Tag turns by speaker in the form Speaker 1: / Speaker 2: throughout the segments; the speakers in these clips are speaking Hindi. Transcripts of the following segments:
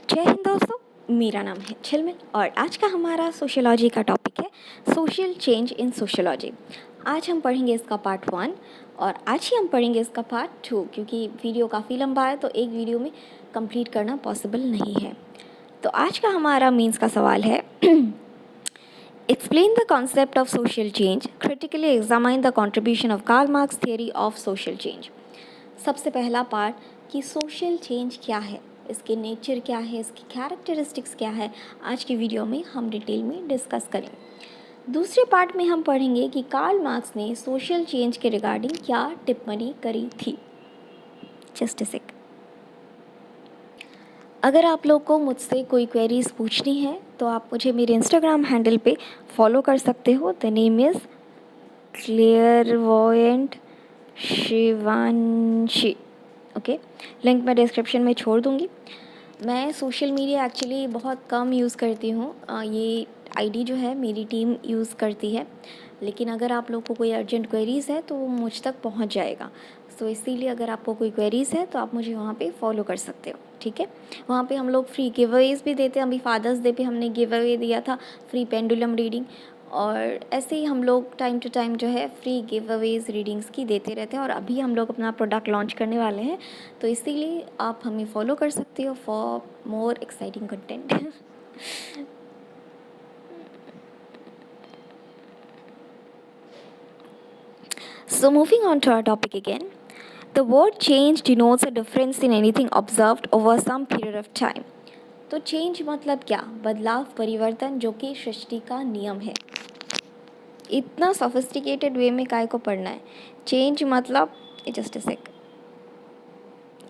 Speaker 1: जय हिंद दोस्तों, मेरा नाम है झिलमिल और आज का हमारा सोशियोलॉजी का टॉपिक है सोशल चेंज इन सोशियोलॉजी। आज हम पढ़ेंगे इसका पार्ट 1 और आज ही हम पढ़ेंगे इसका पार्ट 2 क्योंकि वीडियो काफ़ी लंबा है तो एक वीडियो में कंप्लीट करना पॉसिबल नहीं है। तो आज का हमारा मीन्स का सवाल है explain the concept of social change, critically examine the contribution of Karl Marx theory of social change. सबसे पहला पार्ट कि सोशल चेंज क्या है, इसके नेचर क्या है, इसकी कैरेक्टरिस्टिक्स क्या है, आज की वीडियो में हम डिटेल में डिस्कस करेंगे। दूसरे पार्ट में हम पढ़ेंगे कि कार्ल मार्क्स ने सोशल चेंज के रिगार्डिंग क्या टिप्पणी करी थी। जस्ट अ सेक। अगर आप लोग को मुझसे कोई क्वेरीज पूछनी है तो आप मुझे मेरे इंस्टाग्राम हैंडल पे फॉलो कर सकते हो। The name is clairvoyant Shivanshi. Okay, link मैं डिस्क्रिप्शन में छोड़ दूँगी। मैं सोशल मीडिया एक्चुअली बहुत कम यूज़ करती हूँ। ये आईडी जो है मेरी टीम यूज़ करती है, लेकिन अगर आप लोग को कोई अर्जेंट क्वेरीज़ है तो वो मुझ तक पहुँच जाएगा। सो इसीलिए अगर आपको कोई क्वेरीज़ है तो आप मुझे वहाँ पे फॉलो कर सकते हो, ठीक है। वहाँ पे हम लोग फ्री गिव अवेज भी देते हैं। अभी फादर्स डे पे हमने गिव अवे दिया था फ्री पेंडुलम रीडिंग, और ऐसे ही हम लोग टाइम टू टाइम जो है फ्री गिव अवेज रीडिंग्स की देते रहते हैं। और अभी हम लोग अपना प्रोडक्ट लॉन्च करने वाले हैं, तो इसीलिए आप हमें फॉलो कर सकते हो for more exciting content. So moving on to our topic again, the word change denotes a difference in anything observed over some period of time. तो चेंज मतलब क्या? बदलाव, परिवर्तन, जो कि सृष्टि का नियम है। इतना सोफिस्टिकेटेड वे में काय को पढ़ना है? चेंज मतलब जस्ट अ सेक,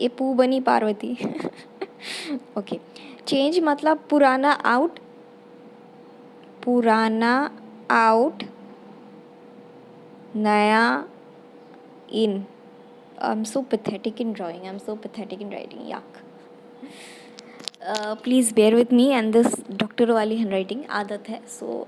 Speaker 1: ये पू बनी पार्वती। ओके, चेंज मतलब पुराना आउट, नया इन। I'm so pathetic in drawing. I'm so pathetic in writing. Yuck. Please bear with me and this doctor वाली हैंडराइटिंग आदत है। सो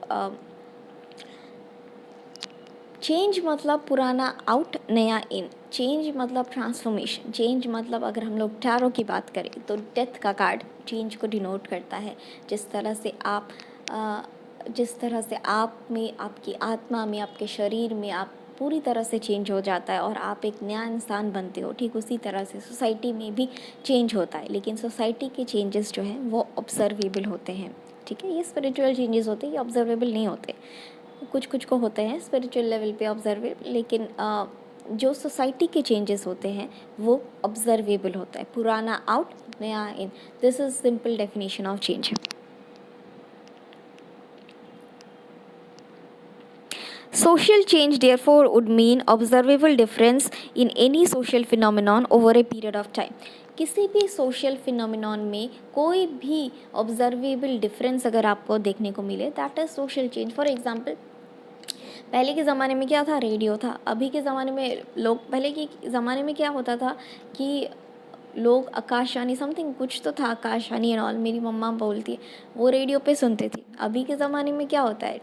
Speaker 1: चेंज मतलब पुराना आउट, नया इन। चेंज मतलब ट्रांसफॉर्मेशन। चेंज मतलब अगर हम लोग टैरो की बात करें तो डेथ का कार्ड चेंज को डिनोट करता है। जिस तरह से आप में, आपकी आत्मा में, आपके शरीर में आप पूरी तरह से चेंज हो जाता है और आप एक नया इंसान बनते हो, ठीक उसी तरह से सोसाइटी में भी चेंज होता है। लेकिन सोसाइटी के चेंजेस जो हैं वो ऑब्जर्वेबल होते हैं, ठीक है। ये स्पिरिचुअल चेंजेस होते हैं, ये ऑब्जर्वेबल नहीं होते। कुछ को होते हैं स्पिरिचुअल लेवल पे ऑब्जर्वेबल, लेकिन जो सोसाइटी के चेंजेस होते हैं वो ऑब्जर्वेबल होता है। पुराना आउट, नया in. This is simple definition of change. Social change therefore would mean observable difference in any social phenomenon over a period of time. किसी भी सोशल फिनोमिनॉन में कोई भी ऑब्जर्वेबल डिफरेंस अगर आपको देखने को मिले, that is social change. For example, पहले के ज़माने में क्या था? रेडियो था। अभी के ज़माने में पहले के ज़माने में क्या होता था कि लोग आकाशवाणी समथिंग कुछ तो था, आकाशवाणी एंड ऑल, मेरी मम्मा बोलती है, वो रेडियो पे सुनते थे। अभी के ज़माने में क्या होता है?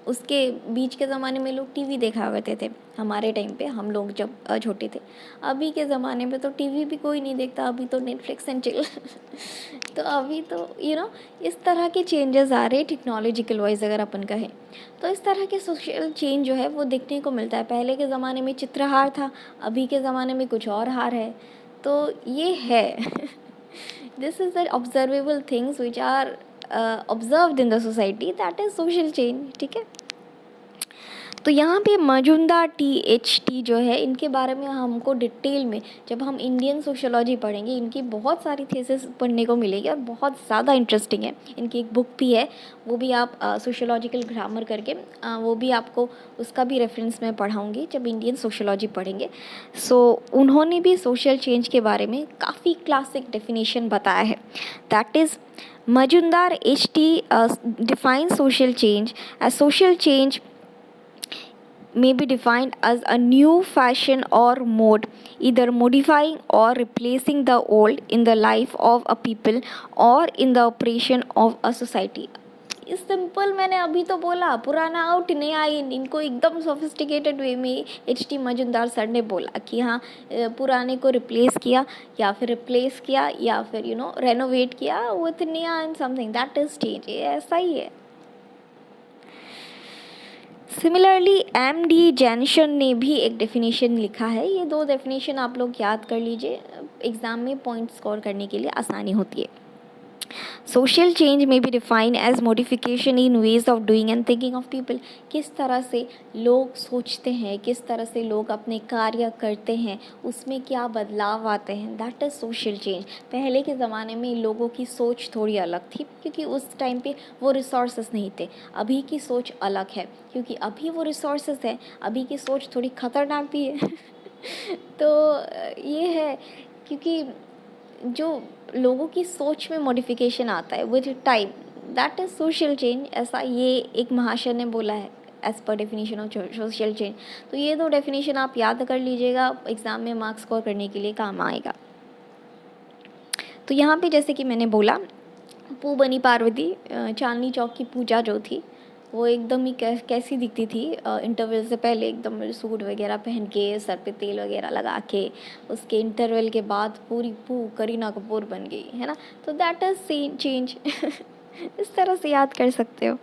Speaker 1: उसके बीच के ज़माने में लोग टीवी देखा करते थे, हमारे टाइम पे, हम लोग जब छोटे थे। अभी के ज़माने में तो टीवी भी कोई नहीं देखता, अभी तो नेटफ्लिक्स एंड चिल। तो अभी तो इस तरह के चेंजेस आ रहे टेक्नोलॉजिकल वाइज अगर अपन कहें तो। इस तरह के सोशल चेंज जो है वो देखने को मिलता है। पहले के ज़माने में चित्रहार था, अभी के ज़माने में कुछ और हार है। तो ये है this is the observable things which are observed in the society, that is social change, ठीक है। तो यहाँ पे मजुमदार THT जो है, इनके बारे में हमको डिटेल में जब हम इंडियन सोशियोलॉजी पढ़ेंगे, इनकी बहुत सारी थीसिस पढ़ने को मिलेगी और बहुत ज़्यादा इंटरेस्टिंग है। इनकी एक बुक भी है, वो भी आप सोशियोलॉजिकल ग्रामर करके, वो भी आपको उसका भी रेफरेंस मैं पढ़ाऊँगी जब इंडियन सोशियोलॉजी पढ़ेंगे। सो उन्होंने भी सोशल चेंज के बारे में काफ़ी क्लासिक डेफिनेशन बताया है। That is Majumdar HT defines social change as social change may be defined as a new fashion or mode, either modifying or replacing the old in the life of a people or in the operation of a society. इस सिंपल मैंने अभी तो बोला, पुराना आउट नया इन, इनको एकदम सोफिस्टिकेटेड वे में एच.टी. मजूमदार सर ने बोला कि हाँ पुराने को रिप्लेस किया या फिर रिप्लेस किया या फिर रेनोवेट किया विथ नया and something, that is change. ये ऐसा ही है। Similarly MD. जैनशन ने भी एक डेफिनेशन लिखा है। ये दो डेफिनेशन आप लोग याद कर लीजिए, एग्ज़ाम में पॉइंट स्कोर करने के लिए आसानी होती है। सोशल चेंज में be defined as modification in ways of doing and thinking of people. किस तरह से लोग सोचते हैं, किस तरह से लोग अपने कार्य करते हैं, उसमें क्या बदलाव आते हैं, दैट इज़ सोशल चेंज। पहले के ज़माने में लोगों की सोच थोड़ी अलग थी क्योंकि उस टाइम पे वो रिसोर्सेज नहीं थे। अभी की सोच अलग है क्योंकि अभी वो रिसोर्सेज हैं। अभी की सोच थोड़ी ख़तरनाक भी है तो ये है क्योंकि जो लोगों की सोच में मॉडिफिकेशन आता है with time, that is social change. ऐसा ये एक महाशय ने बोला है as per definition of social change. तो ये दो डेफिनेशन आप याद कर लीजिएगा, एग्ज़ाम में मार्क्स स्कोर करने के लिए काम आएगा। तो यहाँ पे जैसे कि मैंने बोला, पू बनी पार्वती, चांदनी चौक की पूजा जो थी वो एकदम ही कैसी दिखती थी इंटरवल से पहले, एकदम सूट वगैरह पहन के, सर पे तेल वगैरह लगा के। उसके इंटरवल के बाद पूरी पू करीना कपूर बन गई, है ना। तो दैट इज़ चेंज इस तरह से याद कर सकते हो।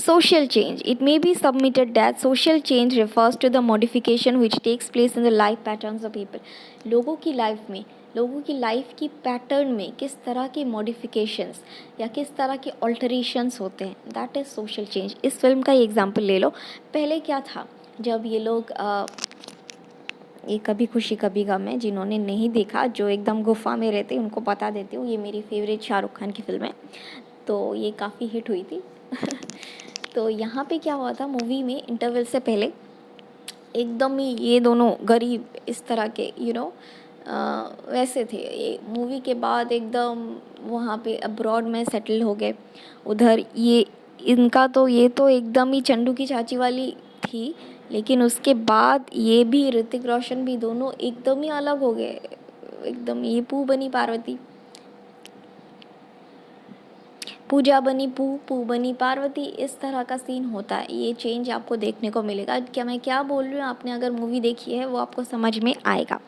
Speaker 1: Social change. It may be submitted that social change refers to the modification which takes place in the life patterns of people. लोगों की लाइफ में, लोगों की लाइफ की पैटर्न में किस तरह के मॉडिफिकेशंस या किस तरह के ऑल्टरेशंस होते हैं, दैट इज़ सोशल चेंज। इस फिल्म का ही एग्जांपल ले लो। पहले क्या था, जब ये लोग ये कभी खुशी कभी गम है, जिन्होंने नहीं देखा, जो एकदम गुफा में रहते उनको बता देती हूँ, ये मेरी फेवरेट शाहरुख खान की फिल्म है, तो ये काफ़ी हिट हुई थी तो यहाँ पे क्या हुआ था, मूवी में इंटरवल से पहले एकदम ही ये दोनों गरीब इस तरह के वैसे थे। ये मूवी के बाद एकदम वहाँ पे अब्रॉड में सेटल हो गए। उधर ये इनका तो ये तो एकदम ही चंडू की चाची वाली थी, लेकिन उसके बाद ये भी ऋतिक रोशन भी दोनों एकदम ही अलग हो गए। एकदम ये पू बनी पार्वती, पूजा बनी पू, पू बनी पार्वती, इस तरह का सीन होता है। ये चेंज आपको देखने को मिलेगा। क्या मैं क्या बोल रही हूँ, आपने अगर मूवी देखी है वो आपको समझ में आएगा।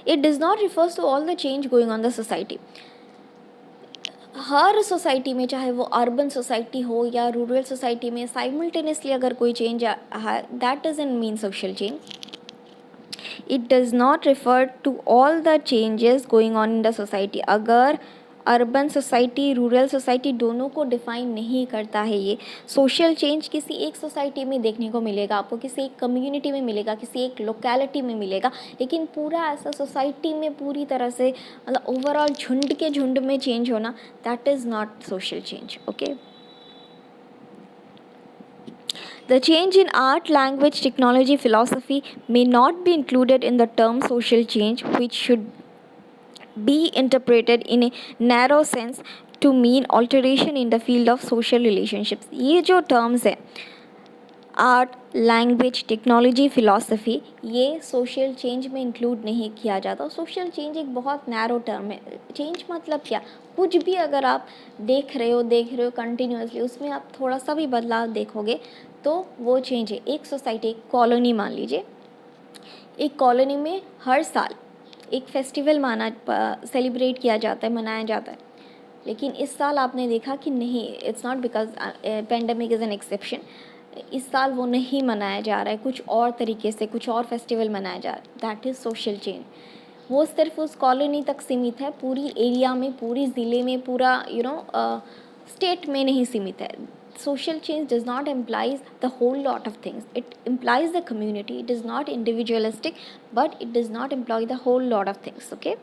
Speaker 1: It does not refers to all the change going on the society. हर सोसाइटी में, चाहे वो अर्बन सोसाइटी हो या रूरल सोसाइटी में, साइमल्टेनियसली अगर कोई चेंज है, that doesn't mean social change. It does not refer to all the changes going on in the society. अगर अर्बन सोसाइटी रूरल सोसाइटी दोनों को डिफ़ाइन नहीं करता है ये। सोशल चेंज किसी एक सोसाइटी में देखने को मिलेगा, आपको किसी एक कम्युनिटी में मिलेगा, किसी एक लोकेलिटी में मिलेगा, लेकिन पूरा ऐसा सोसाइटी में पूरी तरह से मतलब ओवरऑल झुंड के झुंड में चेंज होना, that is not social change. Okay, the change in art, language, technology, philosophy may not be included in the term social change, which should be interpreted in a narrow sense to mean alteration in the field of social relationships. ये जो terms है, आर्ट, लैंग्वेज, टेक्नोलॉजी, फ़िलॉसफी, ये सोशल चेंज में इंक्लूड नहीं किया जाता। सोशल चेंज एक बहुत नैरो टर्म है। चेंज मतलब क्या, कुछ भी अगर आप देख रहे हो कंटिन्यूसली, उसमें आप थोड़ा सा भी बदलाव देखोगे तो वो चेंज है। एक सोसाइटी, एक कॉलोनी मान लीजिए, एक कॉलोनी में हर साल एक फेस्टिवल सेलिब्रेट किया जाता है, मनाया जाता है, लेकिन इस साल आपने देखा कि नहीं, it's not because pandemic is an exception, इस साल वो नहीं मनाया जा रहा है, कुछ और तरीके से कुछ और फेस्टिवल मनाया जा रहा है, दैट इज़ सोशल चेंज। वो सिर्फ उस कॉलोनी तक सीमित है, पूरी एरिया में, पूरी ज़िले में, पूरा स्टेट में नहीं सीमित है। Social change does not implies the whole lot of things. It implies the community. It is not individualistic, but it does not imply the whole lot of things. Okay?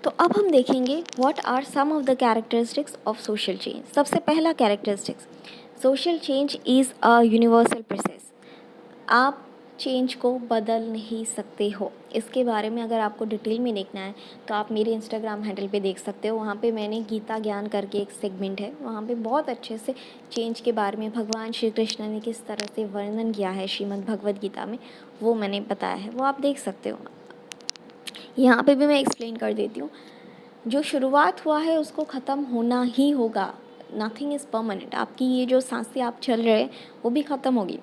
Speaker 1: तो अब हम देखेंगे what are some of the characteristics of social change. सबसे पहला characteristics, social change is a universal process. आप चेंज को बदल नहीं सकते हो। इसके बारे में अगर आपको डिटेल में देखना है तो आप मेरे इंस्टाग्राम हैंडल पे देख सकते हो। वहाँ पे मैंने गीता ज्ञान करके एक सेगमेंट है, वहाँ पे बहुत अच्छे से चेंज के बारे में भगवान श्री कृष्ण ने किस तरह से वर्णन किया है श्रीमद् भगवद गीता में, वो मैंने बताया है, वो आप देख सकते हो। यहाँ पे भी मैं एक्सप्लेन कर देती हूँ। जो शुरुआत हुआ है उसको ख़त्म होना ही होगा। Nothing is permanent. आपकी ये जो सांसें आप चल रहे हैं वो भी ख़त्म होगी।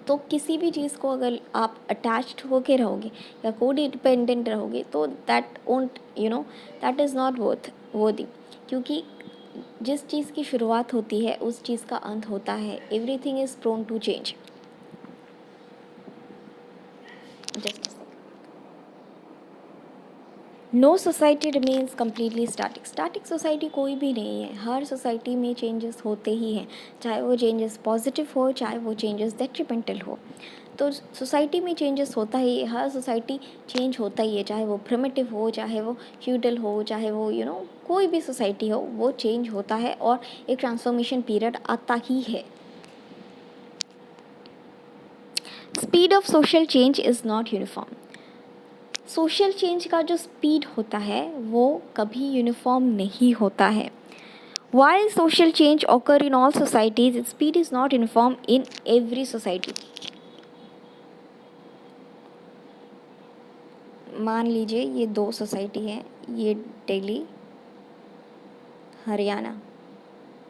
Speaker 1: तो किसी भी चीज़ को अगर आप अटैच्ड होके रहोगे या को डिपेंडेंट रहोगे तो that won't that is not worthy. क्योंकि जिस चीज़ की शुरुआत होती है उस चीज़ का अंत होता है। Everything is prone to change. Just no society remains completely static. Static society कोई भी नहीं है। हर सोसाइटी में चेंजेस होते ही हैं, चाहे वो चेंजेस पॉजिटिव हो, चाहे वो चेंजेस डेट्रीमेंटल हो। तो सोसाइटी में चेंजेस होता ही है, हर सोसाइटी चेंज होता ही है, चाहे वो प्रिमिटिव हो, चाहे वो फ्यूडल हो, चाहे वो कोई भी सोसाइटी हो, वो चेंज होता है और एक ट्रांसफॉर्मेशन पीरियड आता ही है। Speed of social change is not uniform. Social change का जो स्पीड होता है वो कभी यूनिफॉर्म नहीं होता है। While social change occur in all societies, its speed is not uniform in every society. मान लीजिए ये दो सोसाइटी है, ये दिल्ली हरियाणा,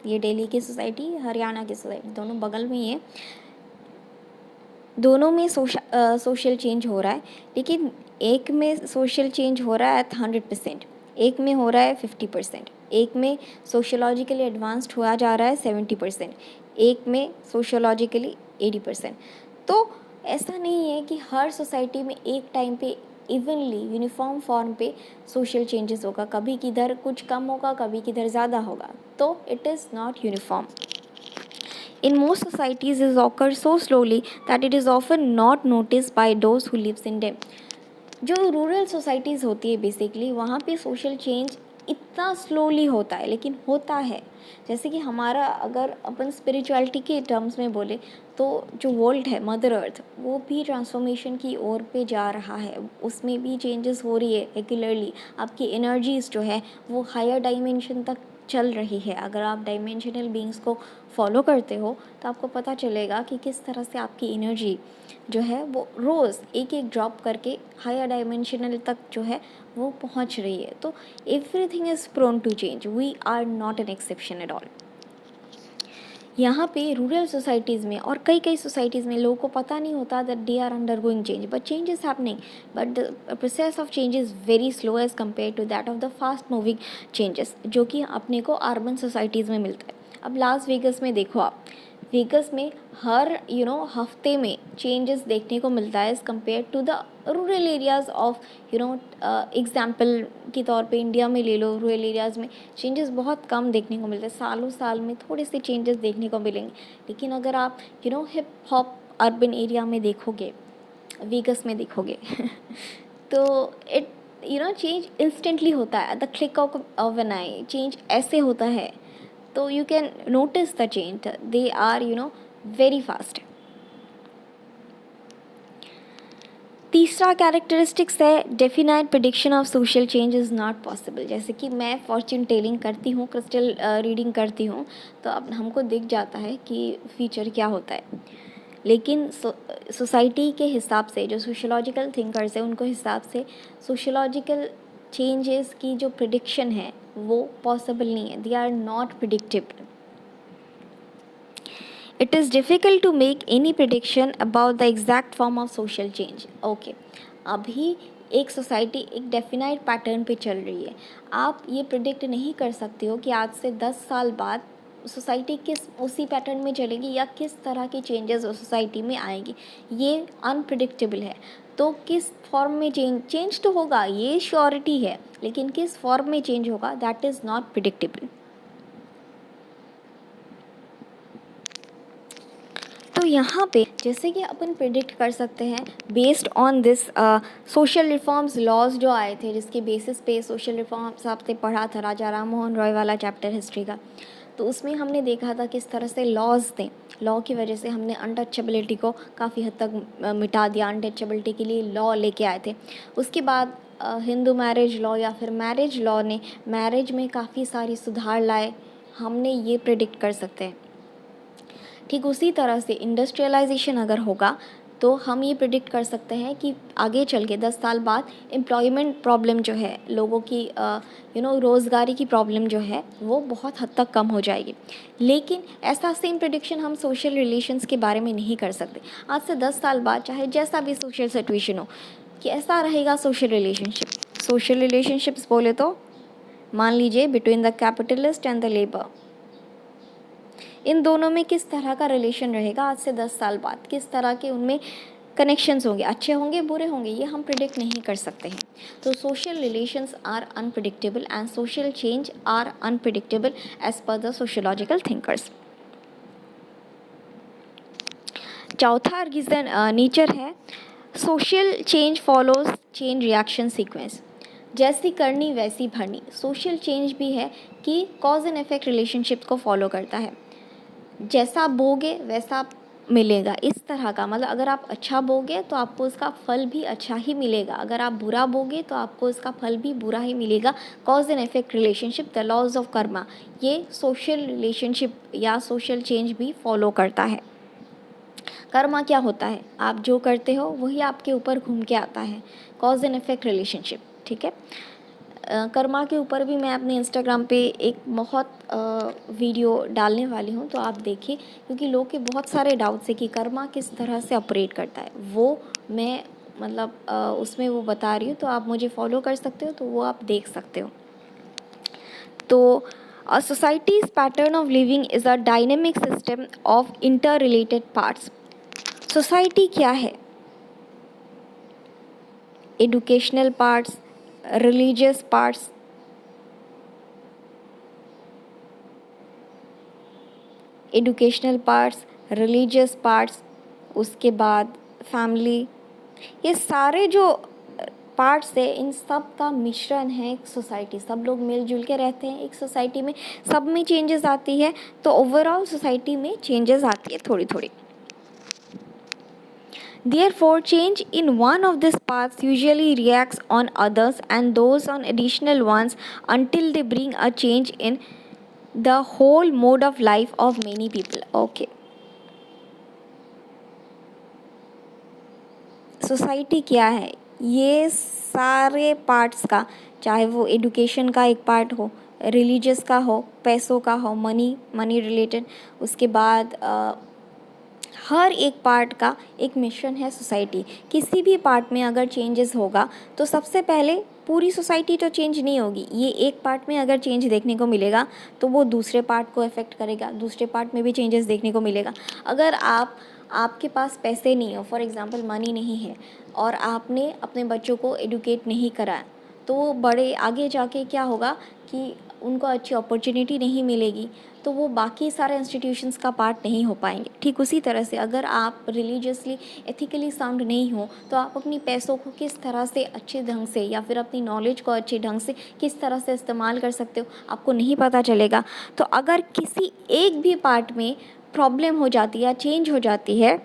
Speaker 1: ये दिल्ली की सोसाइटी, हरियाणा की सोसाइटी, दोनों बगल में ही है। दोनों में सोशल चेंज हो रहा है, लेकिन एक में सोशल चेंज हो रहा है 100%, एक में हो रहा है 50%, एक में सोशोलॉजिकली एडवांस्ड हुआ जा रहा है 70%, एक में सोशोलॉजिकली 80%। तो ऐसा नहीं है कि हर सोसाइटी में एक टाइम पे इवनली यूनिफॉर्म फॉर्म पे सोशल चेंजेस होगा। कभी किधर कुछ कम होगा, कभी किधर ज़्यादा होगा। तो it is not uniform. In most societies, it occurs so slowly that it is often not noticed by those who lives in them. जो रूरल सोसाइटीज़ होती है बेसिकली, वहाँ पे सोशल चेंज इतना स्लोली होता है, लेकिन होता है। जैसे कि हमारा अगर अपन स्पिरिचुअलिटी के टर्म्स में बोले तो जो वर्ल्ड है, मदर अर्थ, वो भी ट्रांसफॉर्मेशन की ओर पे जा रहा है। उसमें भी चेंजेस हो रही है रेगुलरली। आपकी एनर्जीज़ जो है वो हायर डायमेंशन तक चल रही है। अगर आप डायमेंशनल बीइंग्स को फॉलो करते हो तो आपको पता चलेगा कि किस तरह से आपकी एनर्जी जो है वो रोज़ एक एक ड्रॉप करके हायर डायमेंशनल तक जो है वो पहुंच रही है। तो everything is prone to change. We are not an exception at all. यहाँ पे रूरल सोसाइटीज़ में और कई कई सोसाइटीज़ में लोगों को पता नहीं होता that they are undergoing change, but change is happening, but the process of change is very slow as compare to that of the fast moving changes जो कि अपने को अर्बन सोसाइटीज़ में मिलता है। अब लास वेगस में देखो आप, वेगस में हर हफ्ते में चेंजेस देखने को मिलता है as compare to the rural areas of example के तौर पे इंडिया में ले लो। रूरल एरियाज़ में चेंजेस बहुत कम देखने को मिलते हैं, सालों साल में थोड़े से चेंजेस देखने को मिलेंगे। लेकिन अगर आप हिप हॉप अर्बन एरिया में देखोगे, वेगस में देखोगे तो इट चेंज इंस्टेंटली होता है, at the click of an eye. Change ऐसे होता है, तो you can notice the change, they are very fast. तीसरा कैरेक्टरिस्टिक्स है definite prediction of social change is not possible. जैसे कि मैं फॉर्च्यून टेलिंग करती हूँ, क्रिस्टल रीडिंग करती हूँ, तो अब हमको दिख जाता है कि फ्यूचर क्या होता है। लेकिन सोसाइटी के हिसाब से जो सोशोलॉजिकल थिंकर्स हैं उनको हिसाब से सोशोलॉजिकल चेंजेस की जो प्रिडिक्शन है वो पॉसिबल नहीं है। They are not predictable. It is difficult to make any prediction about the exact form of social change. Okay, अभी एक सोसाइटी एक डेफिनाइट पैटर्न पे चल रही है। आप ये प्रिडिक्ट नहीं कर सकते हो कि आज से 10 साल बाद सोसाइटी किस उसी पैटर्न में चलेगी या किस तरह की चेंजेस उस सोसाइटी में आएगी। ये अनप्रिडिक्टेबल है। तो किस फॉर्म में चेंज तो होगा, ये श्योरिटी है, लेकिन किस फॉर्म में चेंज होगा दैट इज़ नॉट प्रिडिक्टेबल। तो यहाँ पे जैसे कि अपन प्रिडिक्ट कर सकते हैं based on this social reforms laws जो आए थे, जिसके बेसिस पे सोशल रिफॉर्म्स आपने पढ़ा था राजा राम मोहन रॉय वाला चैप्टर हिस्ट्री का। तो उसमें हमने देखा था किस तरह से लॉज थे, लॉ की वजह से हमने अनटचेबिलिटी को काफ़ी हद तक मिटा दिया। अनटचेबिलिटी के लिए लॉ लेके आए थे। उसके बाद हिंदू मैरिज लॉ या फिर मैरिज लॉ ने मैरिज में काफ़ी सारी सुधार लाए। हमने ये प्रिडिक्ट कर सकते हैं। ठीक उसी तरह से इंडस्ट्रियलाइजेशन अगर होगा तो हम ये प्रिडिक्ट कर सकते हैं कि आगे चल के 10 साल बाद एम्प्लॉयमेंट प्रॉब्लम जो है, लोगों की रोज़गारी की प्रॉब्लम जो है वो बहुत हद तक कम हो जाएगी। लेकिन ऐसा सेम प्रिडिक्शन हम सोशल रिलेशंस के बारे में नहीं कर सकते। आज से 10 साल बाद चाहे जैसा भी सोशल सिचुएशन हो, कैसा रहेगा सोशल रिलेशनशिप। सोशल रिलेशनशिप्स बोले तो मान लीजिए between the capitalist and the labour, इन दोनों में किस तरह का रिलेशन रहेगा आज से 10 साल बाद, किस तरह के उनमें कनेक्शंस होंगे, अच्छे होंगे बुरे होंगे, ये हम प्रिडिक्ट नहीं कर सकते हैं। तो social relations are unpredictable and social change are unpredictable as per the sociological thinkers. चौथा रीज़न नेचर है। Social change follows chain reaction sequence. जैसी करनी वैसी भरनी। सोशल चेंज भी है कि कॉज एंड इफेक्ट रिलेशनशिप को फॉलो करता है। जैसा बोगे वैसा मिलेगा, इस तरह का। मतलब अगर आप अच्छा बोगे तो आपको उसका फल भी अच्छा ही मिलेगा, अगर आप बुरा बोगे तो आपको उसका फल भी बुरा ही मिलेगा। Cause and effect relationship, the laws of karma, ये सोशल रिलेशनशिप या सोशल चेंज भी फॉलो करता है। कर्मा क्या होता है? आप जो करते हो वही आपके ऊपर घूम के आता है। कॉज एंड इफेक्ट रिलेशनशिप, ठीक है। कर्मा के ऊपर भी मैं अपने इंस्टाग्राम पे एक बहुत वीडियो डालने वाली हूँ, तो आप देखिए, क्योंकि लोग के बहुत सारे डाउट्स है कि कर्मा किस तरह से ऑपरेट करता है। वो मैं उसमें वो बता रही हूँ, तो आप मुझे फॉलो कर सकते हो, तो वो आप देख सकते हो। तो a society's pattern of living is a dynamic system of interrelated parts. Society क्या है? Educational parts, religious parts, religious parts, उसके बाद फैमिली, ये सारे जो पार्ट्स है, इन सब का मिश्रण है एक सोसाइटी। सब लोग मिलजुल के रहते हैं एक सोसाइटी में, सब में चेंजेस आती है, तो ओवरऑल सोसाइटी में चेंजेस आती है थोड़ी थोड़ी। Therefore, change in one of these paths usually reacts on others and those on additional ones until they bring a change in the whole mode of life of many people. Okay. Society क्या है? ये सारे पार्ट्स का, चाहे वो एडुकेशन का एक पार्ट हो, रिलीजियस का हो, पैसों का हो, मनी रिलेटेड, उसके बाद हर एक पार्ट का एक मिशन है सोसाइटी। किसी भी पार्ट में अगर चेंजेस होगा तो सबसे पहले पूरी सोसाइटी तो चेंज नहीं होगी। ये एक पार्ट में अगर चेंज देखने को मिलेगा तो वो दूसरे पार्ट को अफेक्ट करेगा, दूसरे पार्ट में भी चेंजेस देखने को मिलेगा। अगर आपके पास पैसे नहीं हो, फॉर एग्ज़ाम्पल मनी नहीं है, और आपने अपने बच्चों को एडुकेट नहीं कराया, तो वो बड़े आगे जाके क्या होगा कि उनको अच्छी अपॉर्चुनिटी नहीं मिलेगी, तो वो बाकी सारे इंस्टीट्यूशंस का पार्ट नहीं हो पाएंगे। ठीक उसी तरह से अगर आप रिलीजियसली एथिकली साउंड नहीं हो, तो आप अपनी पैसों को किस तरह से अच्छे ढंग से, या फिर अपनी नॉलेज को अच्छे ढंग से किस तरह से इस्तेमाल कर सकते हो, आपको नहीं पता चलेगा। तो अगर किसी एक भी पार्ट में प्रॉब्लम हो जाती है या चेंज हो जाती है,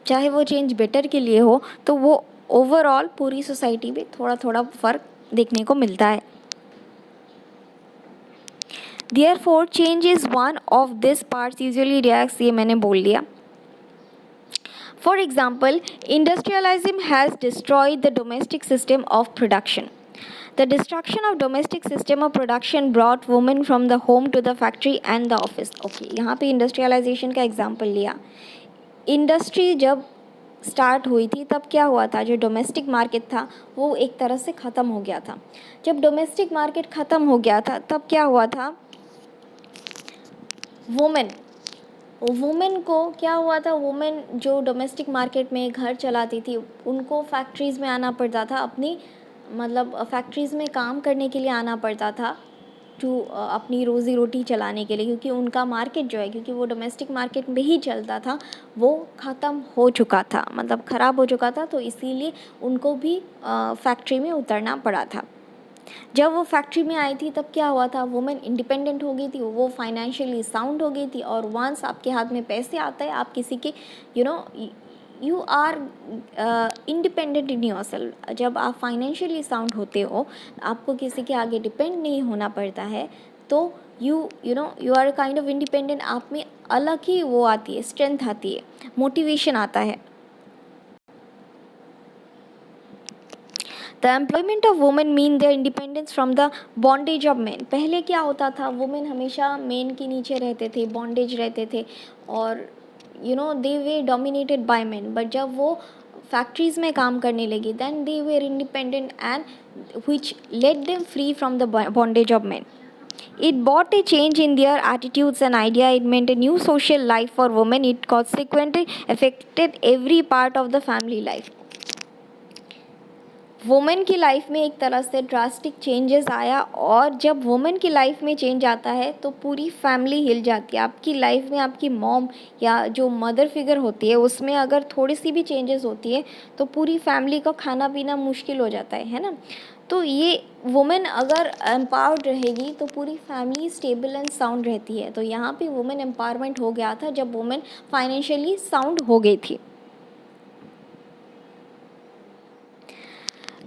Speaker 1: चाहे वो चेंज बेटर के लिए हो, तो वो ओवरऑल पूरी सोसाइटी में थोड़ा थोड़ा फ़र्क देखने को मिलता है। Therefore, change is one of these parts usually reacts, ये मैंने बोल दिया। For example, industrialism has destroyed the domestic system of production. The destruction of domestic system of production brought women from the home to the factory and the office. Okay, यहाँ पे industrialization का example लिया। इंडस्ट्री जब स्टार्ट हुई थी तब क्या हुआ था, जो डोमेस्टिक मार्केट था वो एक तरह से ख़त्म हो गया था। जब डोमेस्टिक मार्केट ख़त्म हो गया था तब क्या हुआ था, वुमेन को क्या हुआ था, वुमेन जो डोमेस्टिक मार्केट में घर चलाती थी, उनको फैक्ट्रीज़ में आना पड़ता था, अपनी फैक्ट्रीज़ में काम करने के लिए आना पड़ता था, अपनी रोज़ी रोटी चलाने के लिए, क्योंकि उनका मार्केट जो है, क्योंकि वो डोमेस्टिक मार्केट में ही चलता था, वो ख़त्म हो चुका था, मतलब ख़राब हो चुका था, तो इसीलिए उनको भी फैक्ट्री में उतरना पड़ा था। जब वो फैक्ट्री में आई थी तब क्या हुआ था, वुमेन इंडिपेंडेंट हो गई थी, वो फाइनेंशियली साउंड हो गई थी, और वंस आपके हाथ में पैसे आता है, आप किसी के you are independent in yourself. जब आप फाइनेंशियली साउंड होते हो, आपको किसी के आगे डिपेंड नहीं होना पड़ता है, तो you are kind of independent. आप में अलग ही वो आती है, स्ट्रेंथ आती है, मोटिवेशन आता है। The employment of women mean their independence from the bondage of man. पहले क्या होता था, वुमेन हमेशा मैन के नीचे रहते थे, बॉन्डेज रहते थे, और they were dominated by man. But जब वो फैक्ट्रीज़ में काम करने लगी, then they were independent and which let them free from the bondage of men. It brought a change in their attitudes and idea. It meant a new social life for women. It consequently affected every part of the family life. Women की लाइफ में एक तरह से ड्रास्टिक चेंजेस आया, और जब वुमेन की लाइफ में चेंज आता है तो पूरी फैमिली हिल जाती है। आपकी लाइफ में आपकी मॉम या जो मदर फिगर होती है उसमें अगर थोड़ी सी भी चेंजेस होती है तो पूरी फैमिली का खाना पीना मुश्किल हो जाता है ना। तो ये वुमेन अगर एम्पावर्ड रहेगी तो पूरी फैमिली स्टेबल एंड साउंड रहती है। तो यहाँ पे वुमेन एम्पावरमेंट हो गया था जब वुमेन फाइनेंशियली साउंड हो गई थी।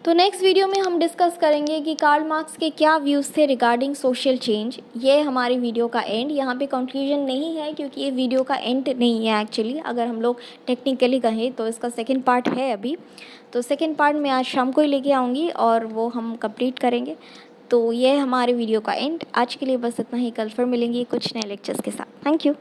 Speaker 1: तो नेक्स्ट वीडियो में हम डिस्कस करेंगे कि कार्ल मार्क्स के क्या व्यूज़ थे रिगार्डिंग सोशल चेंज। ये हमारी वीडियो का एंड, यहाँ पे कंक्लूजन नहीं है क्योंकि ये वीडियो का एंड नहीं है एक्चुअली। अगर हम लोग टेक्निकली कहें तो इसका सेकंड पार्ट है अभी। तो सेकंड पार्ट मैं आज शाम को ही लेके आऊँगी और वो हम कंप्लीट करेंगे। तो ये हमारे वीडियो का एंड। आज के लिए बस इतना ही, कल फिर मिलेंगे कुछ नए लेक्चर्स के साथ। Thank you.